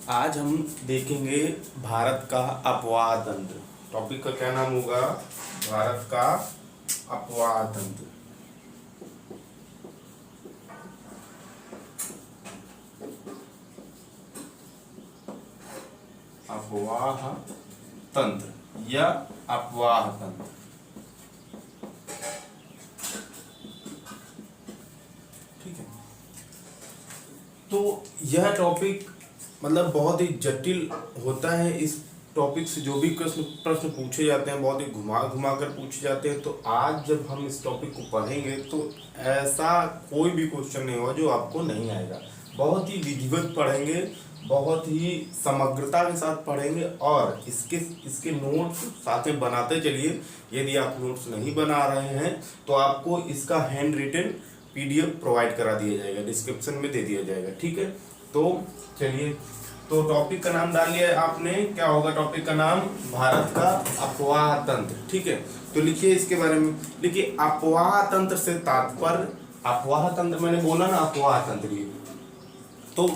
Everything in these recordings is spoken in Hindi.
आज हम देखेंगे भारत का अपवाह तंत्र। टॉपिक का क्या नाम होगा? भारत का अपवाह तंत्र। अपवाह तंत्र या अपवाह तंत्र। ठीक है, तो यह टॉपिक मतलब बहुत ही जटिल होता है। इस टॉपिक से जो भी प्रश्न प्रश्न पूछे जाते हैं बहुत ही घुमा घुमा कर पूछे जाते हैं। तो आज जब हम इस टॉपिक को पढ़ेंगे तो ऐसा कोई भी क्वेश्चन नहीं होगा जो आपको नहीं आएगा। बहुत ही विधिवत पढ़ेंगे, बहुत ही समग्रता के साथ पढ़ेंगे और इसके नोट्स साथ में बनाते चलिए। यदि आप नोट्स नहीं बना रहे हैं तो आपको इसका हैंड रिटन पीडीएफ प्रोवाइड करा दिया जाएगा, डिस्क्रिप्शन में दे दिया जाएगा। ठीक है, तो चलिए, तो टॉपिक का नाम डाल लिया आपने। क्या होगा टॉपिक का नाम? भारत का अपवाह तंत्र। ठीक है, तो लिखिए इसके बारे में। लिखिए अपवाह तंत्र से तात्पर्य, अपवाह तंत्र मैंने बोला ना, अपवाह तंत्र, ये तो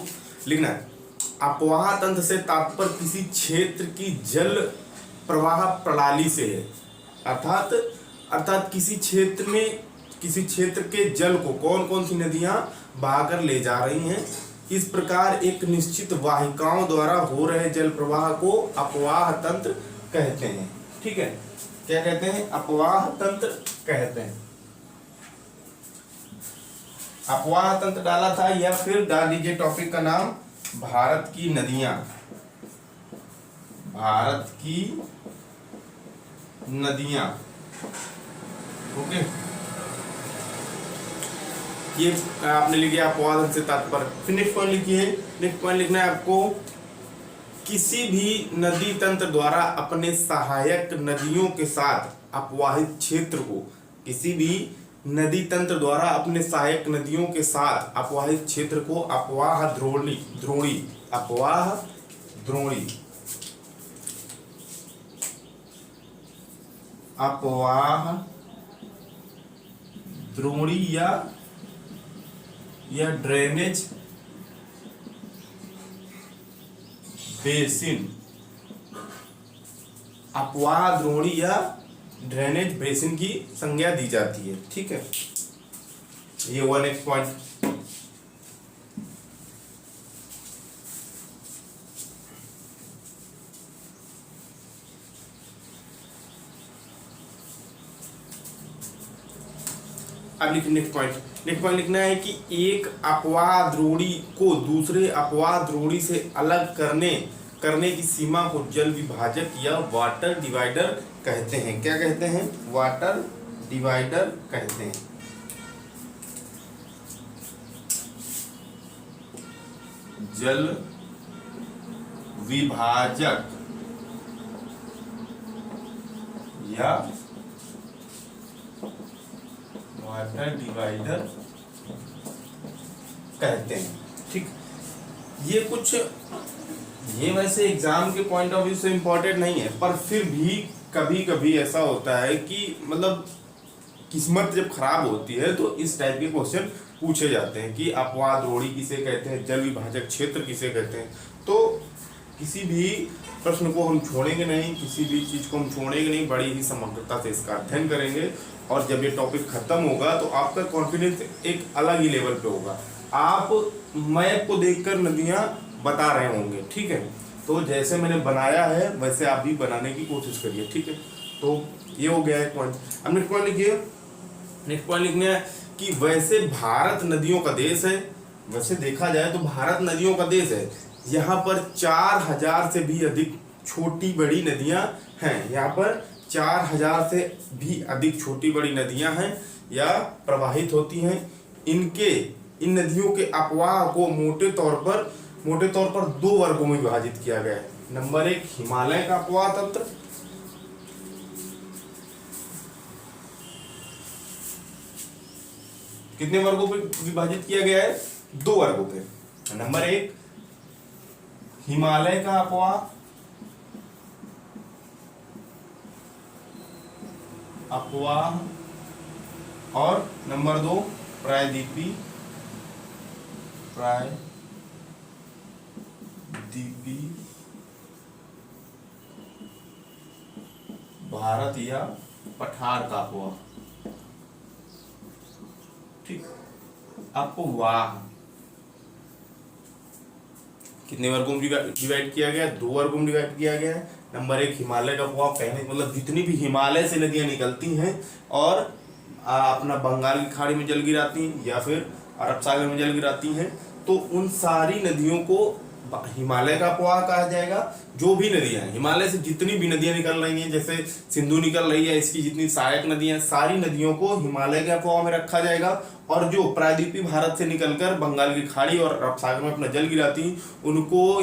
लिखना है। अपवाह तंत्र से तात्पर्य किसी क्षेत्र की जल प्रवाह प्रणाली से है। अर्थात किसी क्षेत्र के जल को कौन कौन सी नदियां बहाकर ले जा रही हैं। इस प्रकार एक निश्चित वाहिकाओं द्वारा हो रहे जल प्रवाह को अपवाह तंत्र कहते हैं। ठीक है, क्या कहते हैं? अपवाह तंत्र कहते हैं। अपवाह तंत्र डाला था, या फिर डाल दीजिए टॉपिक का नाम भारत की नदियां। भारत की नदियां। ओके, ये आपने लिख दिया अपवाह तंत्र से तात्पर्य। फिर नेक्स्ट पॉइंट लिखिए। नेक्स्ट पॉइंट लिखना है आपको, किसी भी नदी तंत्र द्वारा अपने सहायक नदियों के साथ अपवाहित क्षेत्र को, किसी भी नदी तंत्र द्वारा अपने सहायक नदियों के साथ अपवाहित क्षेत्र को अपवाह द्रोणी अपवाह द्रोणी अपवाह द्रोणी या ड्रेनेज बेसिन, अपवाह द्रोणी या ड्रेनेज बेसिन की संज्ञा दी जाती है। ठीक है, ये हुआ नेक्स्ट पॉइंट। अब लिखिए नेक्स्ट पॉइंट। नेक्स्ट पॉइंट लिखना है कि एक अपवाह द्रोणी को दूसरे अपवाह द्रोणी से अलग करने की सीमा को जल विभाजक या वाटर डिवाइडर कहते हैं। क्या कहते हैं? वाटर डिवाइडर कहते हैं। जल विभाजक या वाटर डिवाइडर कहते हैं। ठीक, ये वैसे एग्जाम के पॉइंट ऑफ व्यू से इम्पोर्टेंट नहीं है, पर फिर भी कभी कभी ऐसा होता है कि मतलब किस्मत जब खराब होती है तो इस टाइप के क्वेश्चन पूछे जाते हैं कि अपवाह द्रोणी किसे कहते हैं, जल विभाजक क्षेत्र किसे कहते हैं। तो किसी भी प्रश्न को हम छोड़ेंगे नहीं, किसी भी चीज को हम छोड़ेंगे नहीं, बड़ी ही समग्रता से इसका अध्ययन करेंगे। और जब ये टॉपिक खत्म होगा तो आपका कॉन्फिडेंस एक अलग ही लेवल पे होगा। आप मैप को देखकर नदियां बता रहे होंगे। ठीक है, तो जैसे मैंने बनाया है वैसे आप भी बनाने की कोशिश करिए। ठीक है, तो ये हो गया है पॉइंट। अब नेक्स्ट पॉइंट लिखिए। नेक्स्ट पॉइंट लिखना है कि वैसे भारत नदियों का देश है। वैसे देखा जाए तो भारत नदियों का देश है। यहाँ पर 4000 से भी अधिक छोटी बड़ी नदियां हैं। यहाँ पर 4000 से भी अधिक छोटी बड़ी नदियां हैं या प्रवाहित होती हैं। इन नदियों के अपवाह को मोटे तौर पर 2 वर्गों में विभाजित किया गया है। नंबर 1 हिमालय का अपवाह तंत्र, कितने वर्गों पे विभाजित किया गया है? 2 वर्गों पे। नंबर 1 हिमालय का अपवाह और नंबर 2 प्रायद्वीपीय प्रायद्वीपीय भारत या पठार का अपवाह। ठीक, अपवाह कितने वर्गों में डिवाइड किया गया? 2 वर्गों में डिवाइड किया गया है। नंबर 1 हिमालय का अपवाह, कहने मतलब जितनी भी हिमालय से नदियां निकलती हैं और अपना बंगाल की खाड़ी में जल गिराती हैं या फिर अरब सागर में जल गिराती हैं, तो उन सारी नदियों को हिमालय का अपवाह कहा जाएगा। जो भी नदियां हैं, हिमालय से जितनी भी नदियां निकल रही हैं, जैसे सिंधु निकल रही है, इसकी जितनी सहायक नदियां, सारी नदियों को हिमालय के अपवाह में रखा जाएगा। और जो प्रायद्वीपीय भारत से निकलकर बंगाल की खाड़ी और अरब सागर में अपना जल गिराती हैं, उनको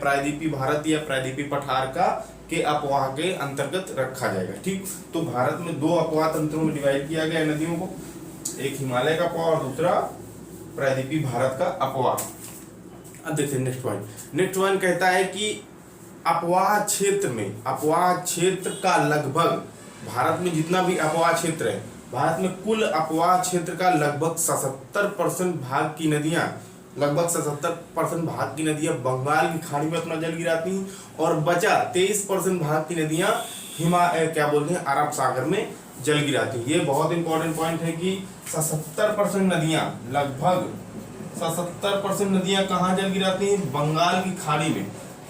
प्रायद्वीपीय भारत या प्रायद्वीपीय पठार का के अपवाह के अंतर्गत रखा जाएगा। ठीक, तो भारत में 2 अपवाह तंत्रों में डिवाइड किया गया है नदियों को, एक हिमालय का अपवाह और दूसरा प्रायद्वीपीय भारत का अपवाह। अब देखते हैं नेक्स्ट पॉइंट। नेक्स्ट पॉइंट कहता है कि अपवाह क्षेत्र में, अपवाह क्षेत्र का लगभग, भारत में जितना भी अपवाह क्षेत्र है, भारत में कुल अपवाह क्षेत्र का लगभग 77% भाग की नदियां, लगभग 77% भाग की नदियां बंगाल की खाड़ी में अपना जल गिराती हैं और बचा 23% भाग की नदियां क्या बोलते हैं, अरब सागर में जल गिराती हैं। ये बहुत इंपॉर्टेंट पॉइंट है कि 77% नदियां, लगभग 77% नदियां कहाँ जल गिराती हैं? बंगाल की खाड़ी में।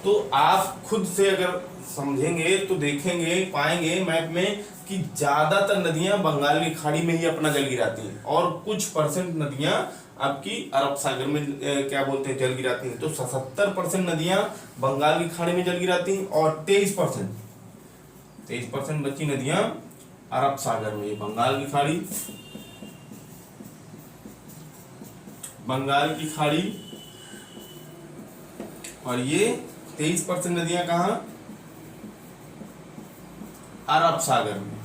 तो आप खुद से अगर समझेंगे तो देखेंगे, पाएंगे मैप में कि ज्यादातर नदियां बंगाल की खाड़ी में ही अपना जल गिराती हैं और कुछ परसेंट नदियां आपकी अरब सागर में क्या बोलते हैं, जल गिराती हैं। तो 77% नदियां बंगाल की खाड़ी में जल गिराती हैं और 23% बची नदियां अरब सागर में। बंगाल की खाड़ी, बंगाल की खाड़ी और ये 23% नदियां कहां? अरब सागर में,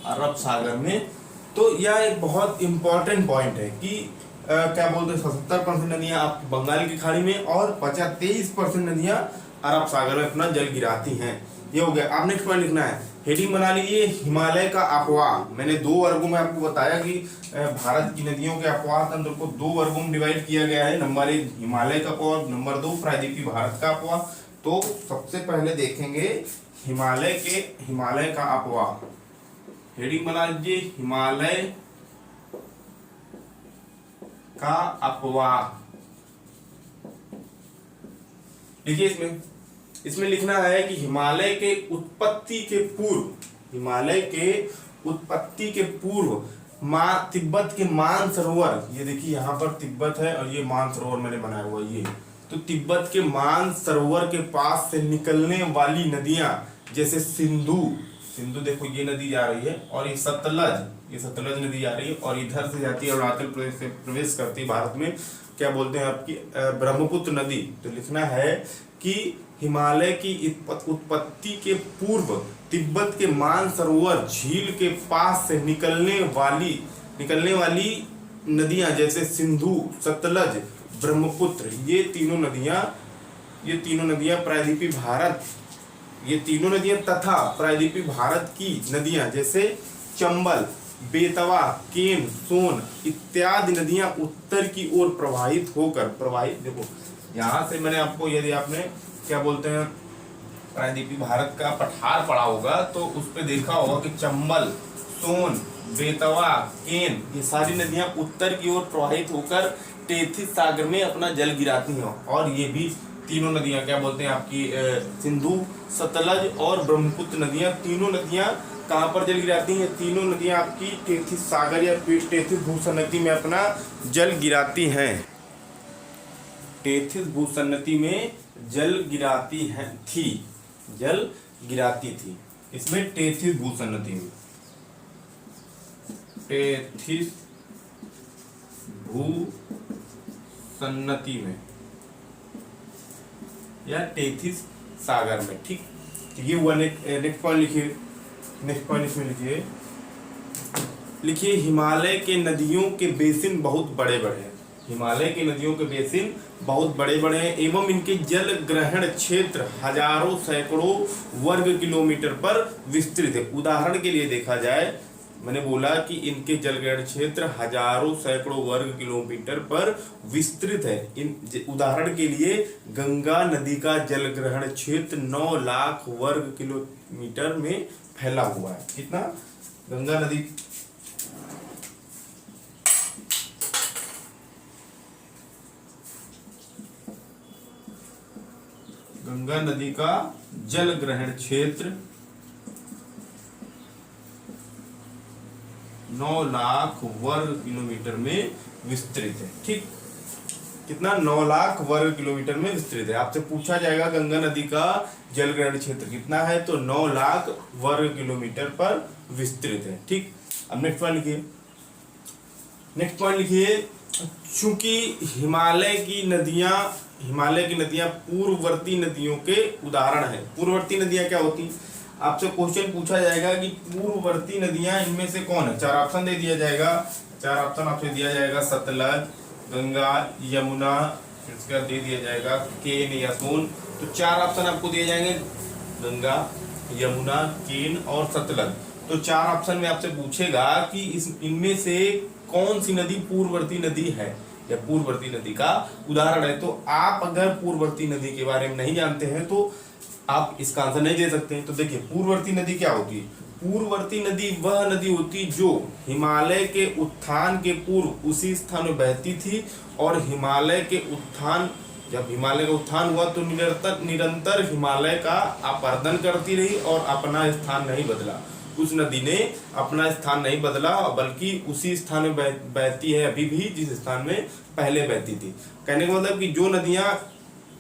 अरब सागर में। तो यह एक बहुत इंपॉर्टेंट पॉइंट है कि क्या बोलते हैं, 77% नदियां आप बंगाल की खाड़ी में और बचा 23% नदियां अरब सागर में अपना जल गिराती हैं। ये हो गया। आप नेक्स्ट पॉइंट लिखना है, हेडिंग बना लीजिए हिमालय का अपवाह। मैंने 2 वर्गों में आपको बताया कि भारत की नदियों के अपवाह तंत्र को 2 वर्गों में डिवाइड किया गया है। नंबर 1 हिमालय का अपवाह, नंबर 2 प्रायद्वीपीय भारत का अपवाह। तो सबसे पहले देखेंगे हिमालय का अपवाह। हेडिंग बना लीजिए हिमालय का अपवाह। देखिए इसमें लिखना है कि हिमालय के उत्पत्ति के पूर्व तिब्बत के मानसरोवर, ये देखिए यहाँ पर तिब्बत है और ये मानसरोवर मैंने बनाया हुआ ये, तो तिब्बत के मानसरोवर के पास से निकलने वाली नदियां, जैसे सिंधु देखो ये नदी जा रही है और ये सतलज नदी जा रही है और इधर से जाती है अरुणाचल प्रदेश से प्रवेश करती है भारत में, क्या बोलते हैं आपकी ब्रह्मपुत्र नदी। तो लिखना है कि हिमालय की उत्पत्ति के पूर्व तिब्बत के मानसरोवर झील के पास से निकलने वाली नदियां, जैसे सिंधु, सतलज, ब्रह्मपुत्र, ये तीनों नदियां प्रायद्वीपीय भारत, ये तीनों नदियां तथा प्रायद्वीपीय भारत की नदियां जैसे चंबल, बेतवा, केन, सोन इत्यादि नदियां उत्तर की ओर प्रवाहित देखो यहाँ से मैंने आपको, यदि आपने क्या बोलते हैं प्रायद्वीपीय भारत का पठार पढ़ा होगा तो उस पे देखा होगा कि चंबल, सोन, बेतवा, केन ये सारी नदियां उत्तर की ओर प्रवाहित होकर टेथिस सागर में अपना जल गिराती हैं। और ये भी तीनों नदियां क्या बोलते हैं आपकी सिंधु, सतलज और ब्रह्मपुत्र नदियां, तीनों नदियां कहाँ पर जल गिराती हैं? तीनों नदियां आपकी टेथिस सागर या टेथिस भूसन्नति में अपना जल गिराती हैं। टेथिस भूसन्नति में जल गिराती थी। इसमें टेथिस भूसन्नति में, टेथिस भूसन्नति में या टेथिस सागर में। ठीक, ये हुआ। नेक्स्ट पॉइंट लिखिए, नेक्स्ट पॉइंट इसमें लिखिए हिमालय के नदियों के बेसिन बहुत बड़े बड़े हैं। हिमालय के नदियों के बेसिन बहुत बड़े बड़े हैं एवं इनके जल ग्रहण क्षेत्र हजारों सैकड़ों वर्ग किलोमीटर पर विस्तृत है। उदाहरण के लिए देखा जाए, मैंने बोला कि इनके जलग्रहण क्षेत्र हजारों सैकड़ों वर्ग किलोमीटर पर विस्तृत है। उदाहरण के लिए गंगा नदी का जलग्रहण क्षेत्र 9 लाख वर्ग किलोमीटर में फैला हुआ है। कितना? गंगा नदी का जलग्रहण क्षेत्र 9 लाख वर्ग किलोमीटर में विस्तृत है। ठीक, कितना? 9 लाख वर्ग किलोमीटर में विस्तृत है। आपसे पूछा जाएगा गंगा नदी का जलग्रहण क्षेत्र कितना है, तो 9 लाख वर्ग किलोमीटर पर विस्तृत है। ठीक, अब नेक्स्ट पॉइंट लिखिए। चूंकि हिमालय की नदियां पूर्ववर्ती नदियों के उदाहरण है। पूर्ववर्ती नदियां क्या होती? आपसे क्वेश्चन पूछा जाएगा कि पूर्ववर्ती नदियां इनमें से कौन है। 4 ऑप्शन दे दिया जाएगा। 4 ऑप्शन आपसे दिया जाएगा, सतलज, गंगा, यमुना, इसका दे दिया जाएगा केन या सोन। तो 4 ऑप्शन आपको दिए जाएंगे, गंगा, यमुना, केन और सतलज। तो 4 ऑप्शन में आपसे पूछेगा कि इनमें से कौन सी नदी पूर्ववर्ती नदी है या पूर्ववर्ती नदी का उदाहरण है। तो आप अगर पूर्ववर्ती नदी के बारे में नहीं जानते हैं तो आप इसका आंसर नहीं दे सकते हैं। तो देखिए, पूर्ववर्ती नदी क्या होती है? पूर्ववर्ती नदी वह नदी होती जो हिमालय के उत्थान के पूर्व उसी स्थान में बहती थी और जब हिमालय का उत्थान हुआ तो निरंतर हिमालय का अपरदन करती रही और अपना स्थान नहीं बदला। उस नदी ने अपना स्थान नहीं बदला बल्कि उसी स्थान में बहती है अभी भी जिस स्थान में पहले बहती थी। कहने का मतलब कि जो नदियां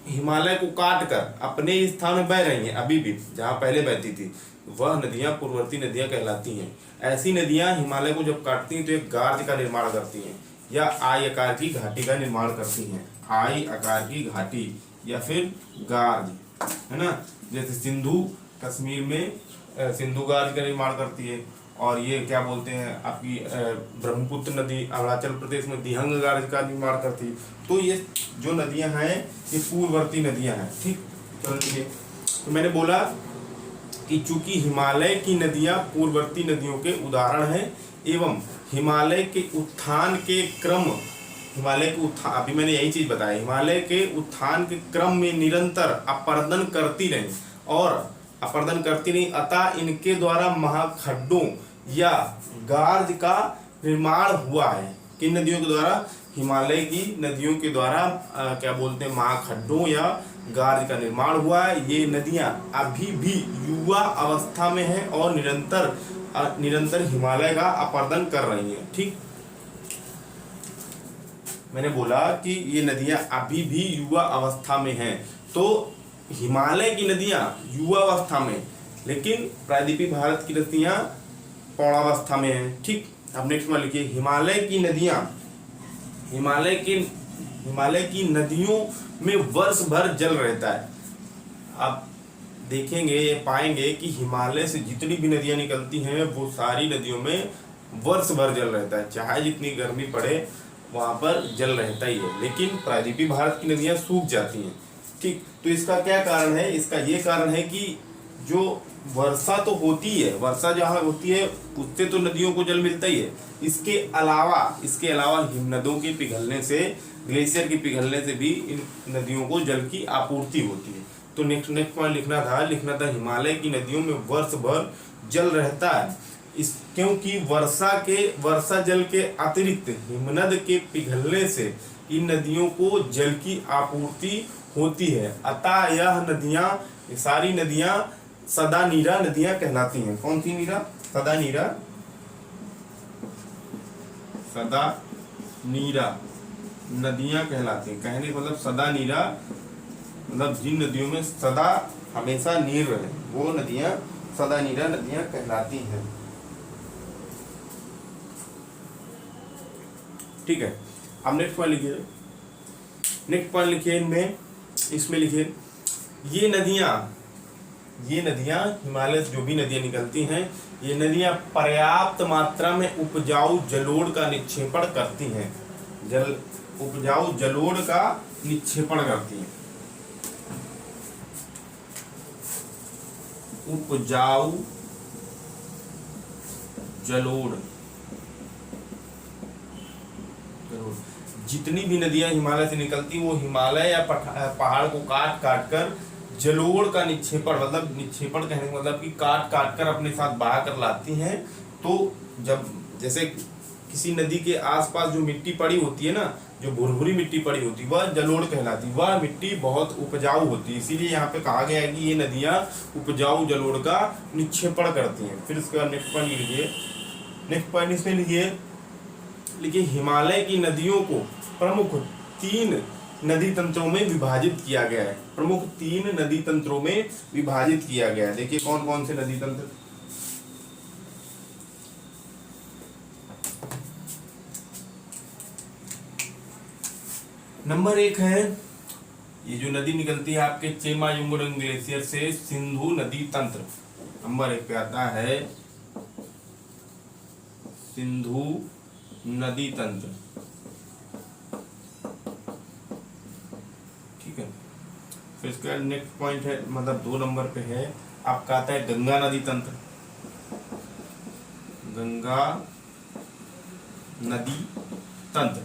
हिमालय को काट कर अपने स्थान में बह रही हैं अभी भी जहां पहले बहती थी, वह नदियां पूर्ववर्ती नदियां कहलाती हैं। ऐसी नदियां हिमालय को जब काटती हैं तो एक गार्ज का निर्माण करती हैं या आई आकार की घाटी का निर्माण करती हैं। आई आकार की घाटी या फिर गार्ज, है ना। जैसे सिंधु कश्मीर में सिंधु गार्ज का निर्माण करती है, और ये क्या बोलते हैं आपकी ब्रह्मपुत्र नदी अरुणाचल प्रदेश में दिहंग गार्ज का निर्माण करती है। तो ये जो नदियां हैं ये पूर्ववर्ती नदियां हैं। ठीक, चलिए, तो मैंने बोला कि चूंकि हिमालय की नदियां पूर्ववर्ती नदियों के उदाहरण हैं एवं हिमालय के उत्थान के क्रम अभी मैंने यही चीज बताया, हिमालय के उत्थान के क्रम में निरंतर अपरदन करती रही, अतः इनके द्वारा महाखड्डों या गार्ज का निर्माण हुआ है। किन नदियों के द्वारा? हिमालय की नदियों के द्वारा क्या बोलते हैं, महाखड्डों या गार्ज का निर्माण हुआ है। ये नदियां अभी भी युवा अवस्था में हैं और निरंतर हिमालय का अपरदन कर रही हैं। ठीक, मैंने बोला कि ये नदियां अभी भी युवा अवस्था में हैं। तो हिमालय की नदियां युवा अवस्था में, लेकिन प्रायद्वीपीय भारत की नदियां पौणावस्था में हैं। ठीक, अब नेक्स्ट में लिखिए, हिमालय की नदियों में वर्ष भर जल रहता है। आप देखेंगे, ये पाएंगे कि हिमालय से जितनी भी नदियां निकलती हैं वो सारी नदियों में वर्ष भर जल रहता है। चाहे जितनी गर्मी पड़े वहां पर जल रहता ही है, लेकिन प्रायद्वीपीय भारत की नदियां सूख जाती हैं। ठीक, तो इसका क्या कारण है? इसका ये कारण है कि जो वर्षा तो होती है, वर्षा जहाँ होती है उससे तो नदियों को जल मिलता ही है। इसके अलावा हिमनदों के पिघलने से, ग्लेशियर के पिघलने से भी इन नदियों को जल की आपूर्ति होती है। तो नेक्स्ट पॉइंट लिखना था हिमालय की नदियों में वर्ष भर जल रहता है, क्योंकि वर्षा जल के अतिरिक्त हिमनद के पिघलने से इन नदियों को जल की आपूर्ति होती है। अतः ये सारी नदियां सदा नीरा नदियां कहलाती हैं। कौन सी नीरा? सदा नीरा नदियां कहलाती हैं। कहने का मतलब सदा नीरा मतलब जिन नदियों में सदा हमेशा नीर रहे वो नदियां सदा नीरा नदियां कहलाती हैं। ठीक है, अब नेक्स्ट पॉइंट लिखिए। इसमें लिखिए, ये नदियां हिमालय से जो भी नदियां निकलती हैं, ये नदियां पर्याप्त मात्रा में उपजाऊ जलोढ़ का निक्षेपण करती हैं। उपजाऊ जलोढ़ का निक्षेपण करती हैं। उपजाऊ जलोढ़। जितनी भी नदियां हिमालय से निकलती वो हिमालय या पहाड़ को काट काट कर जलोढ़ का निक्षेपण, मतलब निक्षेपण कहने का मतलब कि काट काट कर अपने साथ बहा कर लाती हैं। तो जब जैसे किसी नदी के आसपास जो मिट्टी पड़ी होती है ना, जो भुरभुरी मिट्टी पड़ी होती है वह जलोढ़ कहलाती है। वह मिट्टी बहुत उपजाऊ होती है, इसीलिए यहाँ पे कहा गया है कि ये नदियाँ उपजाऊ जलोढ़ का निक्षेपण करती हैं। फिर इसके बाद नेक्स्ट पॉइंट लिखिए। नेक्स्ट पॉइंट इसमें लिखिए हिमालय की नदियों को प्रमुख 3 नदी तंत्रों में विभाजित किया गया है। प्रमुख 3 नदी तंत्रों में विभाजित किया गया है। देखिए कौन कौन से नदी तंत्र। नंबर 1 है, ये जो नदी निकलती है आपके चेमायुंगरंग ग्लेशियर से, सिंधु नदी तंत्र। नंबर 1 पे आता है सिंधु नदी तंत्र। ठीक है। फिर इसका नेक्स्ट पॉइंट है, मतलब 2 नंबर पे है आपका आता है गंगा नदी तंत्र। गंगा नदी तंत्र।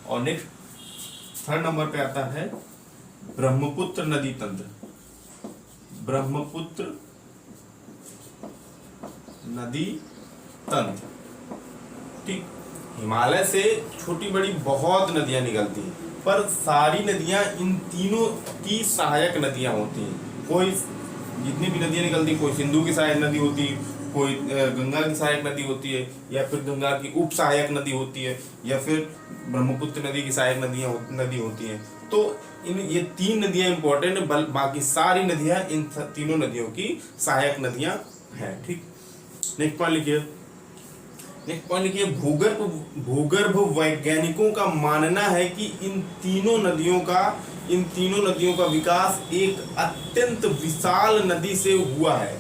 और नेक्स्ट 3rd नंबर पे आता है ब्रह्मपुत्र नदी तंत्र। ब्रह्मपुत्र नदी तंत्र। ठीक। हिमालय से छोटी बड़ी बहुत नदियां निकलती हैं, पर सारी नदियां इन तीनों की सहायक नदियां होती हैं। कोई जितनी भी नदियां निकलती, कोई सिंधु की सहायक नदी होती है, कोई गंगा की सहायक नदी होती है, या फिर गंगा की उप सहायक नदी होती है, या फिर ब्रह्मपुत्र नदी की सहायक नदी होती है। तो ये 3 नदियां इंपॉर्टेंट है, बाकी सारी नदियां इन तीनों नदियों की सहायक नदियां हैं। ठीक। नेक्स्ट पॉइंट लिखिए भूगर्भ वैज्ञानिकों का मानना है कि इन तीनों नदियों का विकास एक अत्यंत विशाल नदी से हुआ है।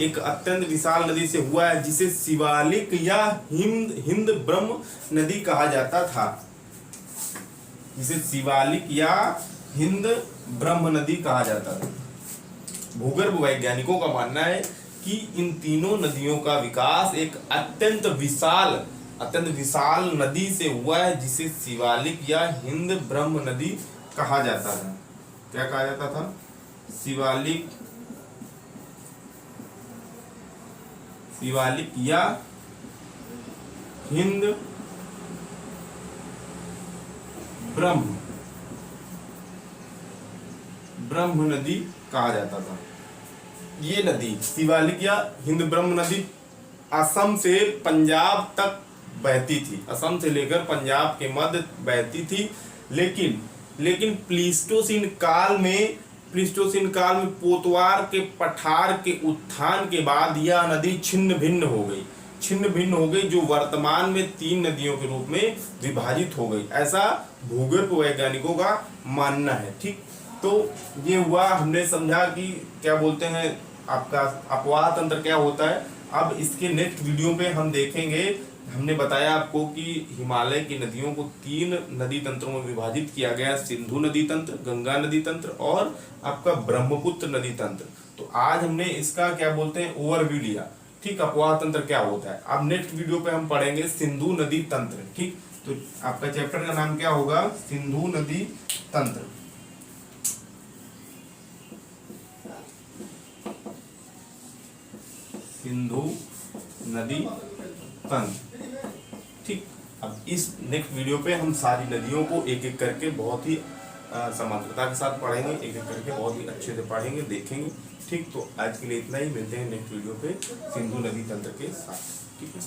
एक अत्यंत विशाल नदी से हुआ है जिसे शिवालिक या हिंद ब्रह्म नदी कहा जाता था। जिसे शिवालिक या हिंद ब्रह्म नदी कहा जाता था। भूगर्भ वैज्ञानिकों का मानना है कि इन तीनों नदियों का विकास एक अत्यंत विशाल नदी से हुआ है जिसे शिवालिक या हिंद ब्रह्म नदी कहा जाता था। क्या कहा जाता था? शिवालिक या हिंद ब्रह्म नदी कहा जाता था। ये नदी शिवालिक या हिंद ब्रह्म नदी असम से पंजाब तक बहती थी। असम से लेकर पंजाब के मध्य बहती थी, लेकिन प्लीस्टोसीन काल में पोतवार के पठार के उत्थान के बाद यह नदी छिन्न भिन्न हो गई, जो वर्तमान में 3 नदियों के रूप में विभाजित हो गई। ऐसा भूगर्भ वैज्ञानिकों का मानना है। ठीक। तो ये हुआ, हमने समझा कि क्या बोलते हैं आपका अपवाह तंत्र क्या होता है। अब इसके नेक्स्ट वीडियो पे हम देखेंगे। हमने बताया आपको कि हिमालय की नदियों को 3 नदी तंत्रों में विभाजित किया गया, सिंधु नदी तंत्र, गंगा नदी तंत्र और आपका ब्रह्मपुत्र नदी तंत्र। तो आज हमने इसका क्या बोलते हैं ओवरव्यू लिया। ठीक। अपवाह तंत्र क्या होता है। अब नेक्स्ट वीडियो पे हम पढ़ेंगे सिंधु नदी तंत्र। ठीक। तो आपका चैप्टर का नाम क्या होगा? सिंधु नदी तंत्र। सिंधु नदी तंत्र। ठीक। अब इस नेक्स्ट वीडियो पे हम सारी नदियों को एक एक करके बहुत ही समानता के साथ पढ़ेंगे, एक एक करके बहुत ही अच्छे से पढ़ेंगे, देखेंगे। ठीक। तो आज के लिए इतना ही, मिलते हैं नेक्स्ट वीडियो पे सिंधु नदी तंत्र के साथ। ठीक है।